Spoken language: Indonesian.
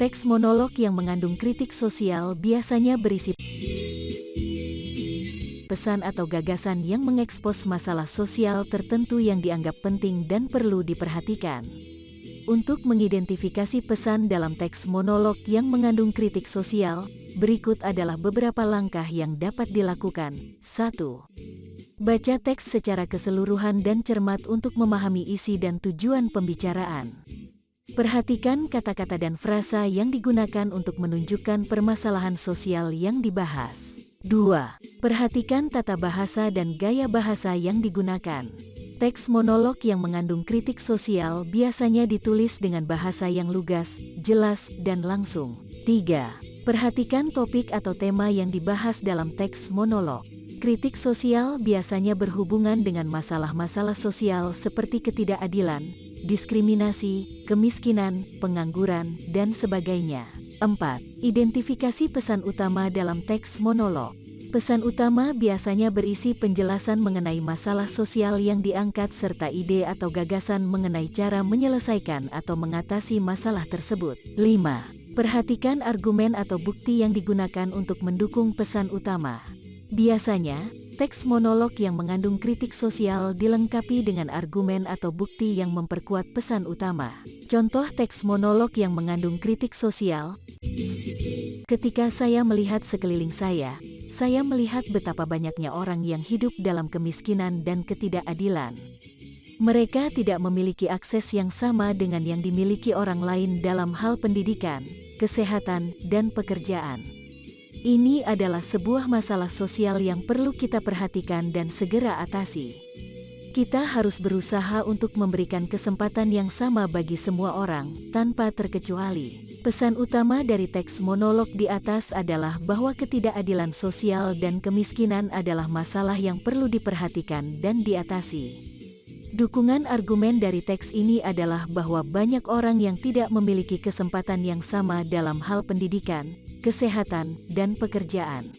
Teks monolog yang mengandung kritik sosial biasanya berisi pesan atau gagasan yang mengekspos masalah sosial tertentu yang dianggap penting dan perlu diperhatikan. Untuk mengidentifikasi pesan dalam teks monolog yang mengandung kritik sosial, berikut adalah beberapa langkah yang dapat dilakukan. 1. Baca teks secara keseluruhan dan cermat untuk memahami isi dan tujuan pembicaraan. Perhatikan kata-kata dan frasa yang digunakan untuk menunjukkan permasalahan sosial yang dibahas. 2. Perhatikan tata bahasa dan gaya bahasa yang digunakan. Teks monolog yang mengandung kritik sosial biasanya ditulis dengan bahasa yang lugas, jelas, dan langsung. 3. Perhatikan topik atau tema yang dibahas dalam teks monolog. Kritik sosial biasanya berhubungan dengan masalah-masalah sosial seperti ketidakadilan, diskriminasi, kemiskinan, pengangguran, dan sebagainya. 4. Identifikasi pesan utama dalam teks monolog. Pesan utama biasanya berisi penjelasan mengenai masalah sosial yang diangkat serta ide atau gagasan mengenai cara menyelesaikan atau mengatasi masalah tersebut. 5. Perhatikan argumen atau bukti yang digunakan untuk mendukung pesan utama. Biasanya, teks monolog yang mengandung kritik sosial dilengkapi dengan argumen atau bukti yang memperkuat pesan utama. Contoh teks monolog yang mengandung kritik sosial. Ketika saya melihat sekeliling saya melihat betapa banyaknya orang yang hidup dalam kemiskinan dan ketidakadilan. Mereka tidak memiliki akses yang sama dengan yang dimiliki orang lain dalam hal pendidikan, kesehatan, dan pekerjaan. Ini adalah sebuah masalah sosial yang perlu kita perhatikan dan segera atasi. Kita harus berusaha untuk memberikan kesempatan yang sama bagi semua orang, tanpa terkecuali. Pesan utama dari teks monolog di atas adalah bahwa ketidakadilan sosial dan kemiskinan adalah masalah yang perlu diperhatikan dan diatasi. Dukungan argumen dari teks ini adalah bahwa banyak orang yang tidak memiliki kesempatan yang sama dalam hal pendidikan, kesehatan, dan pekerjaan.